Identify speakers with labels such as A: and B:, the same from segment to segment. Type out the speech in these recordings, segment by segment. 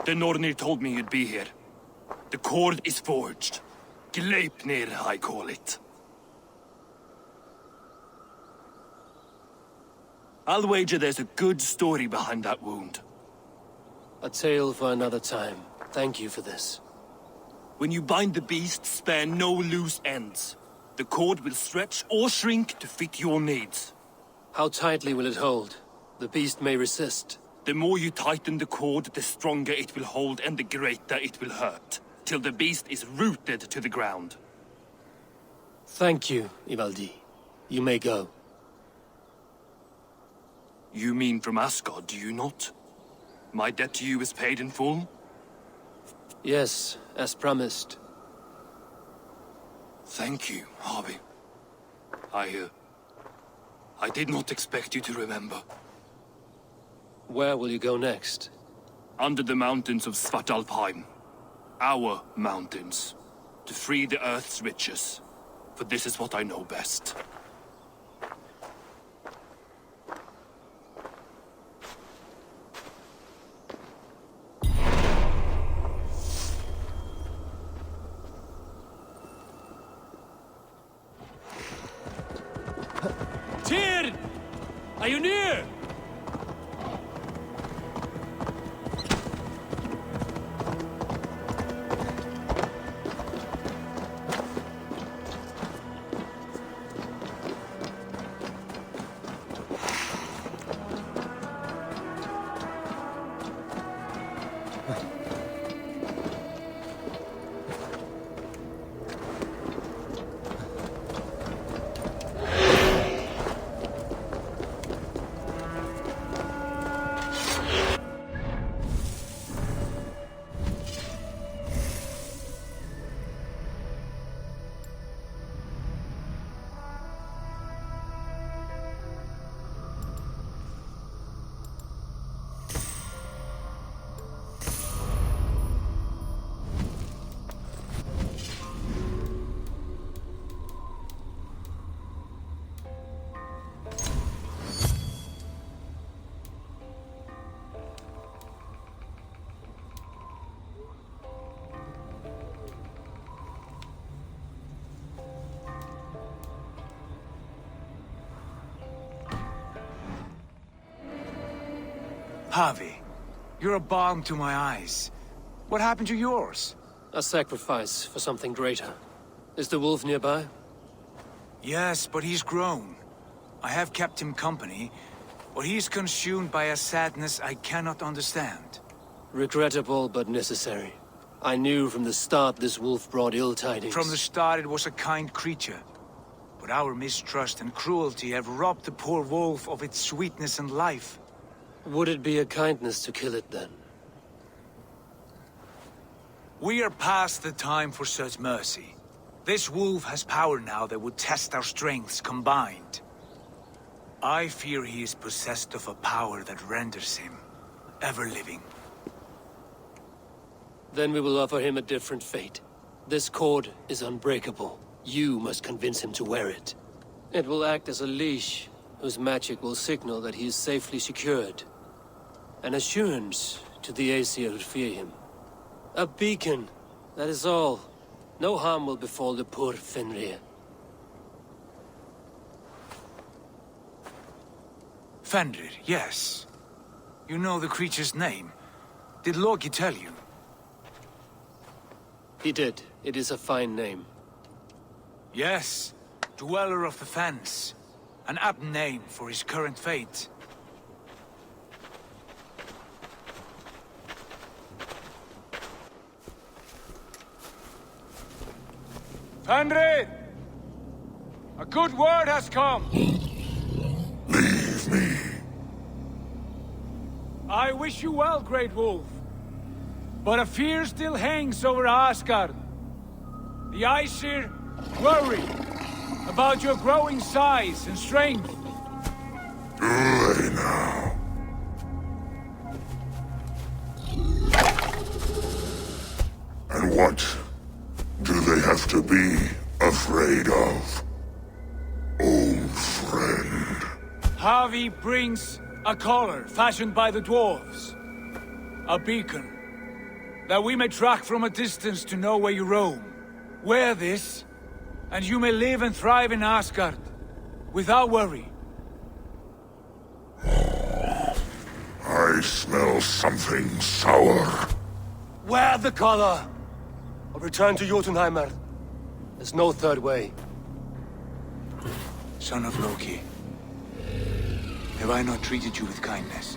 A: The Nornir told me you'd be here. The cord is forged. Gleipnir, I call it. I'll wager there's a good story behind that wound.
B: A tale for another time. Thank you for this.
A: When you bind the beast, spare no loose ends. The cord will stretch or shrink to fit your needs.
B: How tightly will it hold? The beast may resist.
A: The more you tighten the cord, the stronger it will hold and the greater it will hurt, till the beast is rooted to the ground.
B: Thank you, Ivaldi. You may go.
A: You mean from Asgard, do you not? My debt to you is paid in full?
B: Yes, as promised.
A: Thank you, Harvey. I did not expect you to remember.
B: Where will you go next?
A: Under the mountains of Svartalfheim. Our mountains. To free the Earth's riches. For this is what I know best.
B: Tyr! Are you near?
C: Harvey, you're a balm to my eyes. What happened to yours?
B: A sacrifice for something greater. Is the wolf nearby?
C: Yes, but he's grown. I have kept him company, but he's consumed by a sadness I cannot understand.
B: Regrettable, but necessary. I knew from the start this wolf brought ill tidings.
C: From the start it was a kind creature. But our mistrust and cruelty have robbed the poor wolf of its sweetness and life.
B: Would it be a kindness to kill it then?
C: We are past the time for such mercy. This wolf has power now that would test our strengths combined. I fear he is possessed of a power that renders him ever-living.
B: Then we will offer him a different fate. This cord is unbreakable. You must convince him to wear it. It will act as a leash, whose magic will signal that he is safely secured. An assurance to the Aesir who fear him. A beacon, that is all. No harm will befall the poor Fenrir.
C: Fenrir, yes. You know the creature's name. Did Loki tell you?
B: He did. It is a fine name.
C: Yes. Dweller of the Fens. An apt name for his current fate. Fenrir! A good word has come!
D: Leave me.
C: I wish you well, Great Wolf. But a fear still hangs over Asgard. The Aesir worry about your growing size and strength.
D: Too late now. And what do they have to be afraid of? Old friend.
C: Harvey brings a collar fashioned by the dwarves. A beacon. that we may track from a distance to know where you roam. Wear this, and you may live and thrive in Asgard, without worry.
D: I smell something sour.
B: Wear the collar! Or return to Jotunheimer. There's no third way.
C: Son of Loki, have I not treated you with kindness?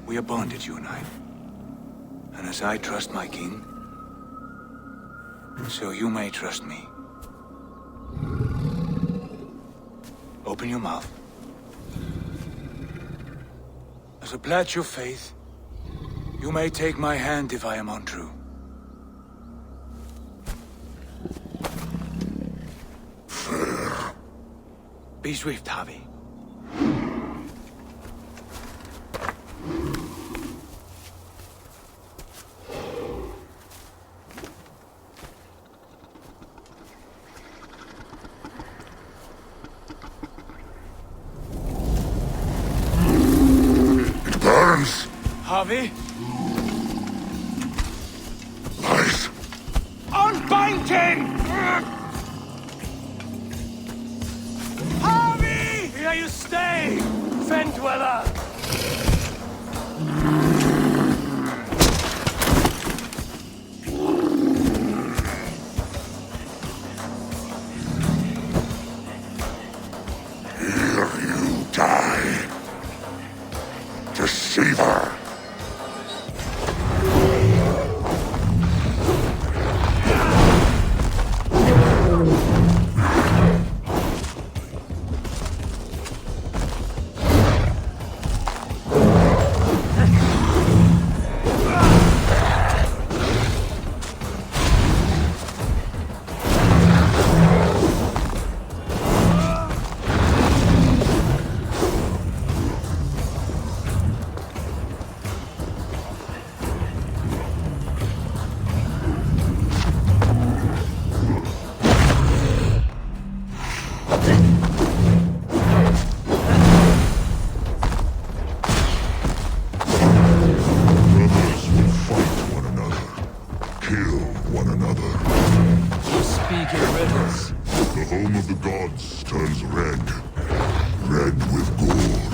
C: We are bonded, you and I. And as I trust my king, so you may trust me. Open your mouth. As a pledge of faith, you may take my hand if I am untrue.
D: Fair.
C: Be swift, Javi.
D: It burns.
C: Javi?
D: Lies.
C: Unbind him! Javi! Here you stay!
B: Fen Dweller!
D: Here you die. Deceiver. Brothers will fight one another, kill one another.
B: You speak in riddles.
D: The home of the gods turns red, red with gore.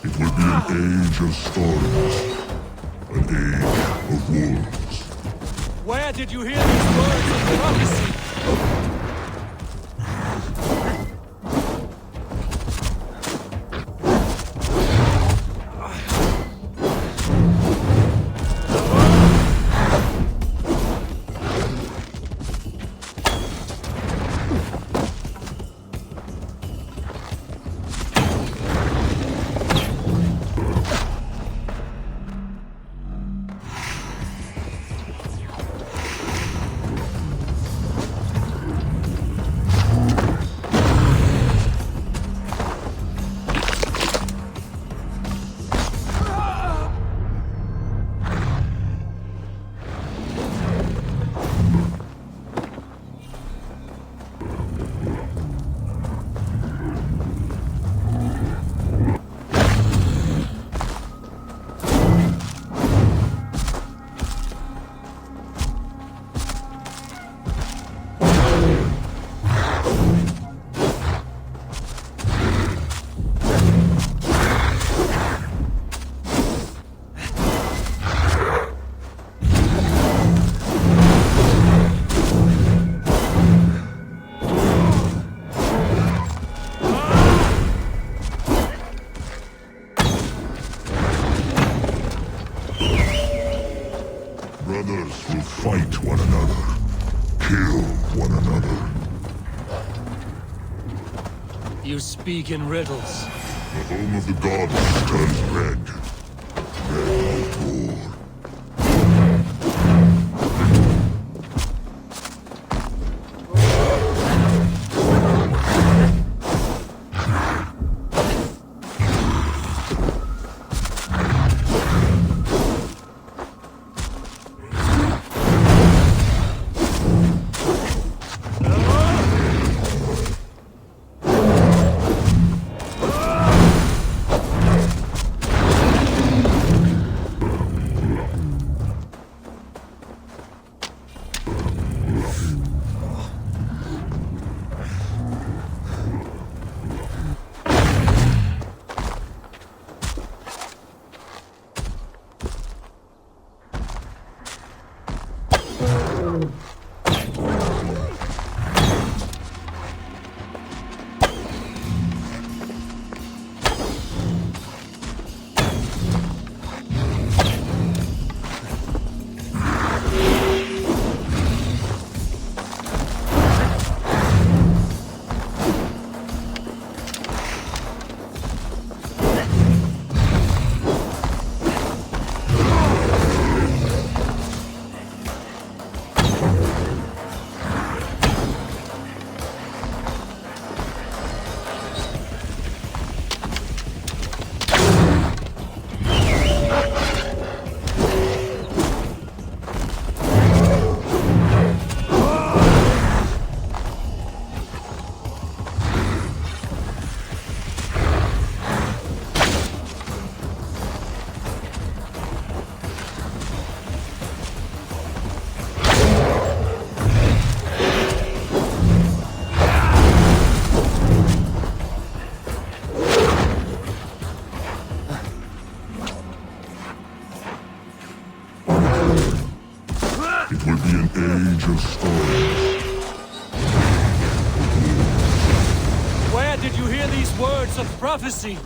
D: It will be an age of storms, an age of wolves.
B: Where did you hear these words of prophecy?
D: Brothers will fight one another, kill one another.
B: You speak in riddles.
D: The home of the gods turns red. Red with gore. It will be an age of storms.
B: Where did you hear these words of prophecy?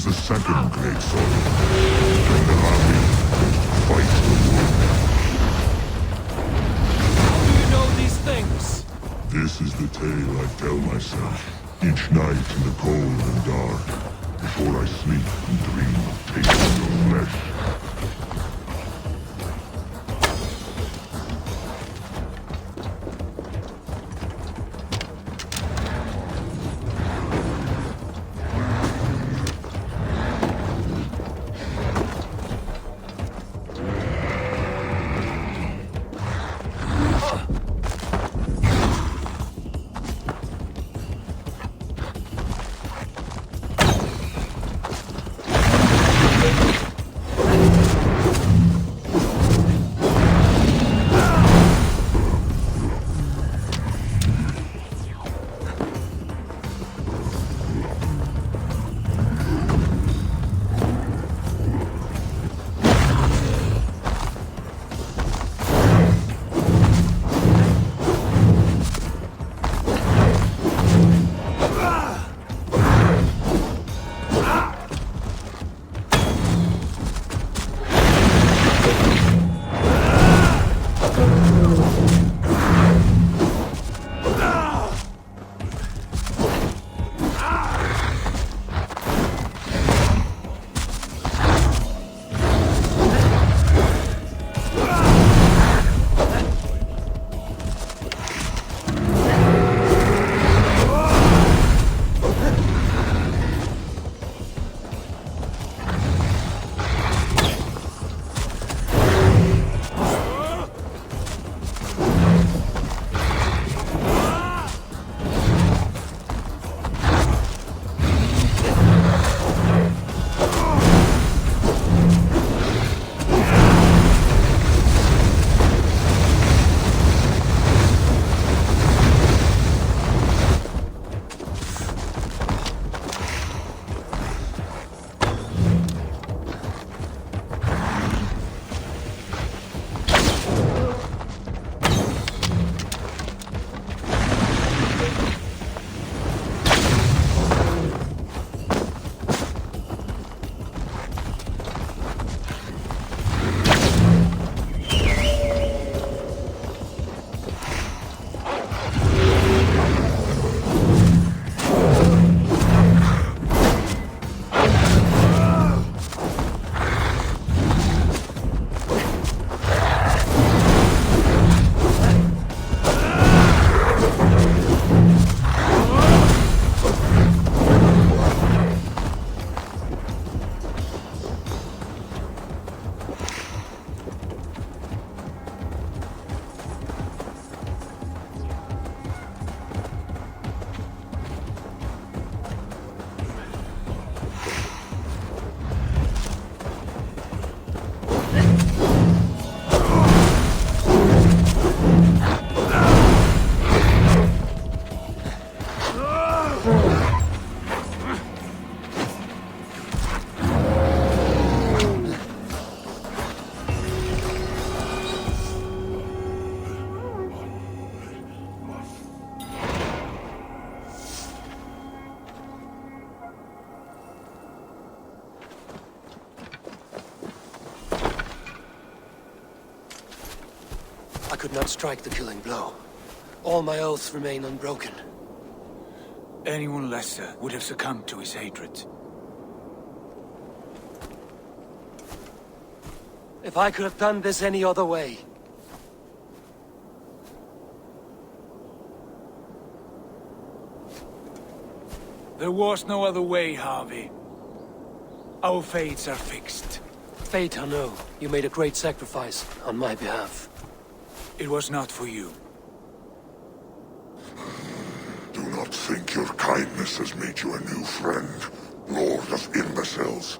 D: use the second great sword. And the army goes to fight the wolf.
B: How do you know these things?
D: This is the tale I tell myself each night in the cold and dark, before I sleep and dream of tasting your flesh.
B: I could not strike the killing blow. All my oaths remain unbroken.
C: Anyone lesser would have succumbed to his hatred.
B: If I could have done this any other way.
C: There was no other way, Harvey. Our fates are fixed.
B: Fate, I know. You made a great sacrifice on my behalf.
C: It was not for you.
D: Do not think your kindness has made you a new friend, Lord of Imbeciles.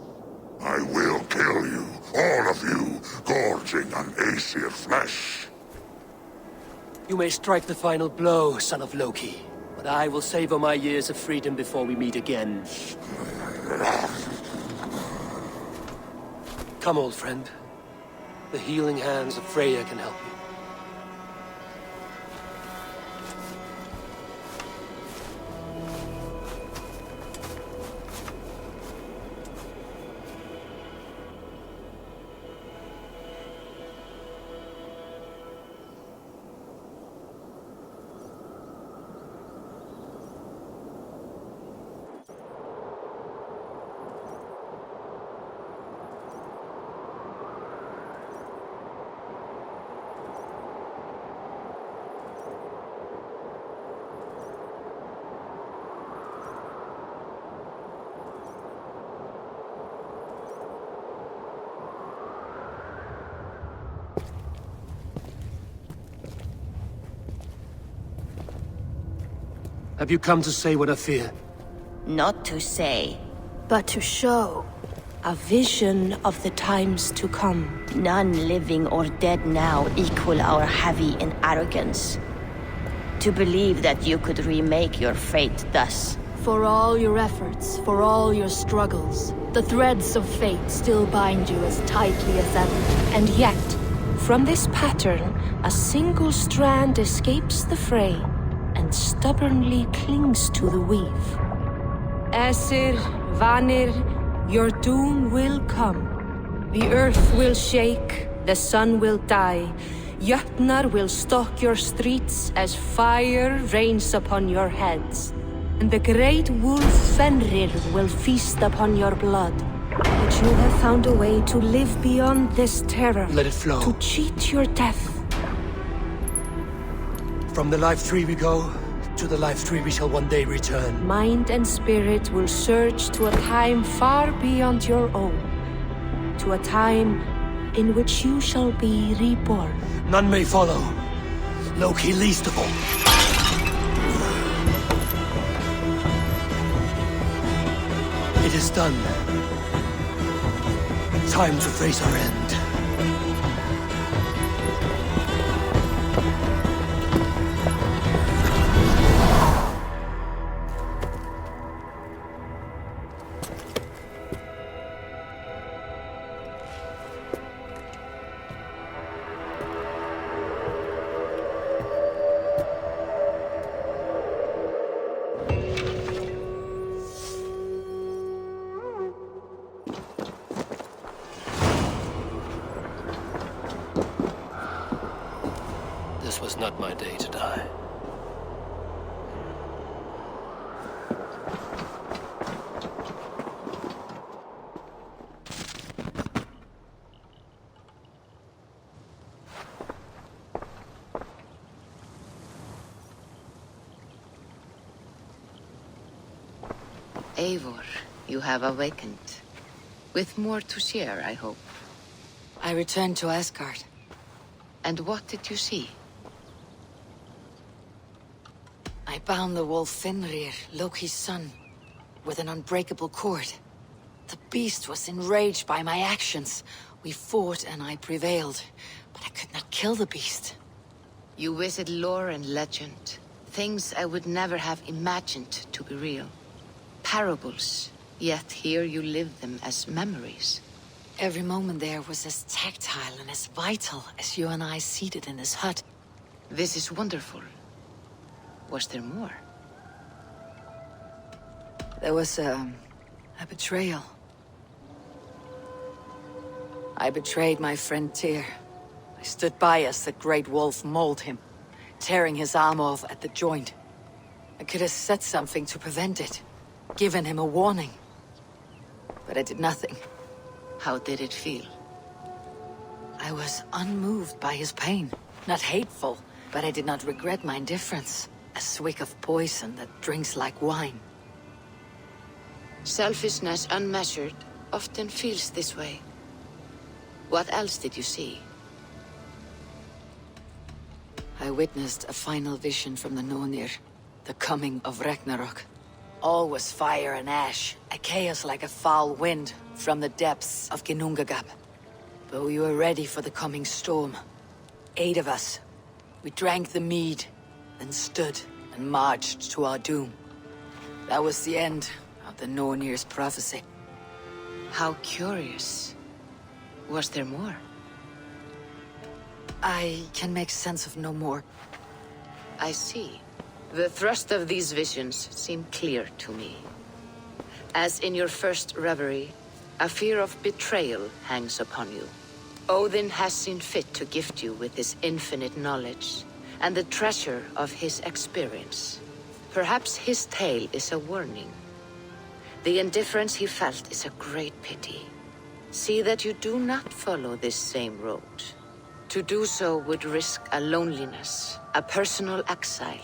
D: I will kill you, all of you, gorging on Aesir flesh.
B: You may strike the final blow, son of Loki, but I will savor my years of freedom before we meet again. Come, old friend. The healing hands of Freya can help you. Have you come to say what I fear?
E: Not to say.
F: But to show. A vision of the times to come.
E: None living or dead now equal our heavy in arrogance. To believe that you could remake your fate thus.
F: For all your efforts, for all your struggles, the threads of fate still bind you as tightly as ever. And yet, from this pattern, a single strand escapes the fray and stubbornly clings to the weave. Aesir, Vanir, your doom will come. The earth will shake, the sun will die. Jötnar will stalk your streets as fire rains upon your heads. And the great wolf Fenrir will feast upon your blood. But you have found a way to live beyond this terror.
B: Let it flow.
F: To cheat your death.
B: From the life tree we go, to the life tree we shall one day return.
F: Mind and spirit will surge to a time far beyond your own. To a time in which you shall be reborn.
B: None may follow. Loki least of all. It is done. Time to face our end. This was not my day to die.
E: Eivor, you have awakened. With more to share, I hope.
G: I returned to Asgard.
E: And what did you see?
G: I bound the wolf Fenrir, Loki's son, with an unbreakable cord. The beast was enraged by my actions. We fought and I prevailed, but I could not kill the beast.
E: You visit lore and legend. Things I would never have imagined to be real. Parables, yet here you live them as memories.
G: Every moment there was as tactile and as vital as you and I seated in this hut.
E: This is wonderful. Was there more?
G: There was a betrayal. I betrayed my friend Tyr. I stood by as the great wolf mauled him, tearing his arm off at the joint. I could have said something to prevent it, given him a warning. But I did nothing.
E: How did it feel?
G: I was unmoved by his pain. Not hateful, but I did not regret my indifference. A swig of poison that drinks like wine.
E: Selfishness unmeasured often feels this way. What else did you see?
G: I witnessed a final vision from the Nornir, the coming of Ragnarok. All was fire and ash, a chaos like a foul wind from the depths of Ginnungagap. But we were ready for the coming storm. 8 of us. We drank the mead, then stood and marched to our doom. That was the end of the Nornir's prophecy.
E: How curious. Was there more?
G: I can make sense of no more.
E: I see. The thrust of these visions seem clear to me. As in your first reverie, a fear of betrayal hangs upon you. Odin has seen fit to gift you with his infinite knowledge, and the treasure of his experience. Perhaps his tale is a warning. The indifference he felt is a great pity. See that you do not follow this same road. To do so would risk a loneliness, a personal exile,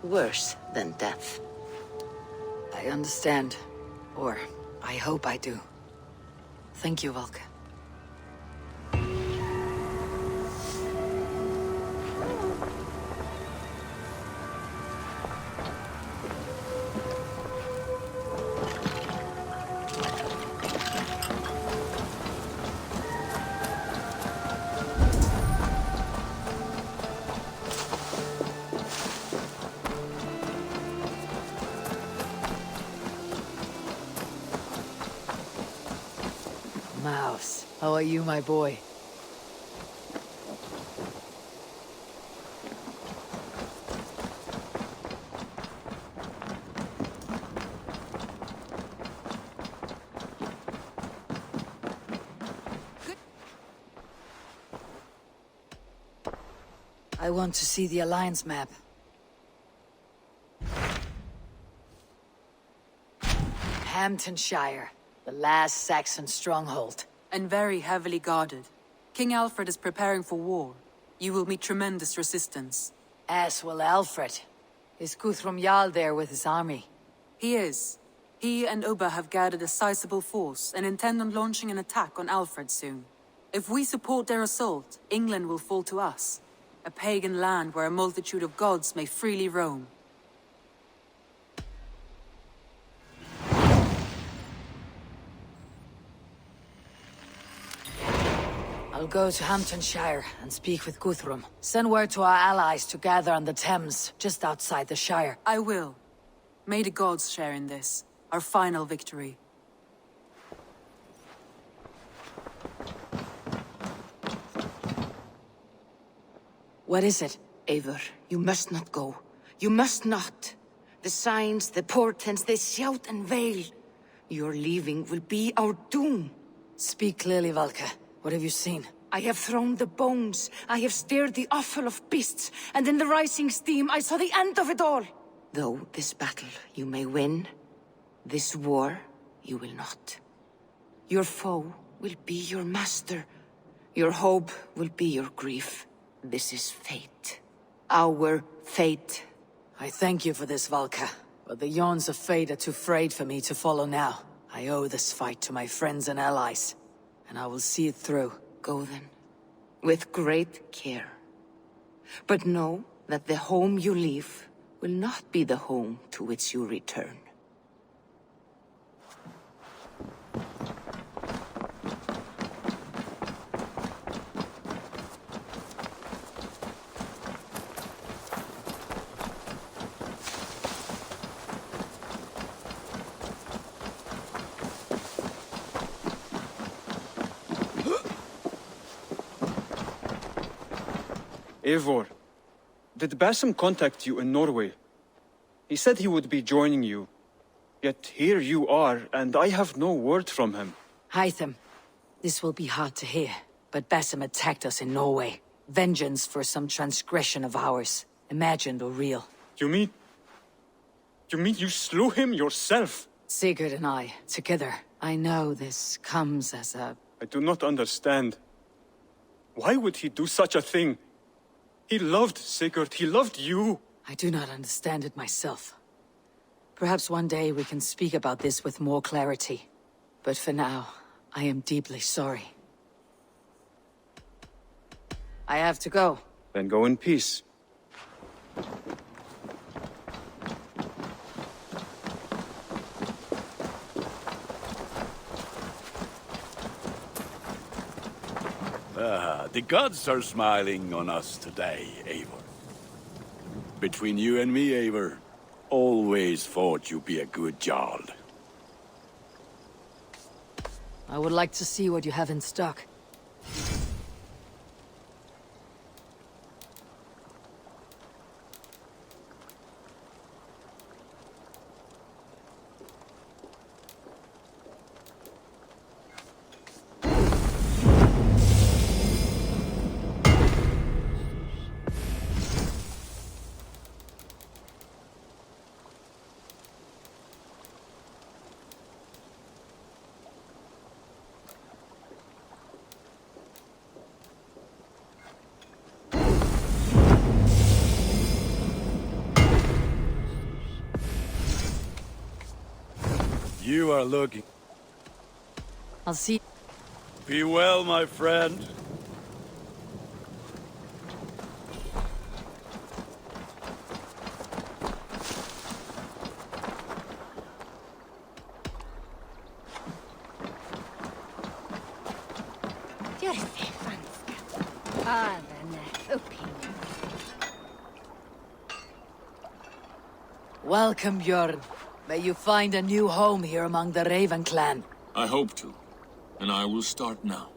E: worse than death.
G: I understand. Or, I hope I do. Thank you, Valka. How are you, my boy? I want to see the Alliance map. Hamptonshire, the last Saxon stronghold.
H: And very heavily guarded. King Alfred is preparing for war. You will meet tremendous resistance.
G: As will Alfred. Is Guthrum Jarl there with his army?
H: He is. He and Ubba have gathered a sizable force and intend on launching an attack on Alfred soon. If we support their assault, England will fall to us. A pagan land where a multitude of gods may freely roam.
G: I'll go to Hamptonshire and speak with Guthrum. Send word to our allies to gather on the Thames, just outside the Shire.
H: I will. May the gods share in this, our final victory.
G: What is it?
E: Eivor, you must not go. You must not. The signs, the portents, they shout and wail. Your leaving will be our doom.
G: Speak clearly, Valka. What have you seen?
E: I have thrown the bones. I have stirred the offal of beasts. And in the rising steam, I saw the end of it all. Though this battle you may win, this war you will not. Your foe will be your master. Your hope will be your grief. This is fate. Our fate.
G: I thank you for this, Valka. But the yawns of fate are too frayed for me to follow now. I owe this fight to my friends and allies. And I will see it through.
E: Go then. With great care. But know that the home you leave will not be the home to which you return.
I: Eivor, did Basim contact you in Norway? He said he would be joining you. Yet here you are, and I have no word from him.
G: Hytham, this will be hard to hear, but Basim attacked us in Norway. Vengeance for some transgression of ours, imagined or real.
I: You mean you slew him yourself?
G: Sigurd and I, together. I know this comes as a...
I: I do not understand. Why would he do such a thing? He loved Sigurd, he loved you.
G: I do not understand it myself. Perhaps one day we can speak about this with more clarity. But for now, I am deeply sorry. I have to go.
I: Then go in peace.
J: The gods are smiling on us today, Eivor. Between you and me, Eivor, always thought you'd be a good Jarl.
G: I would like to see what you have in stock.
J: You are looking.
G: I'll see.
J: Be well, my friend.
G: Welcome, Bjorn. May you find a new home here among the Raven clan.
K: I hope to, and I will start now.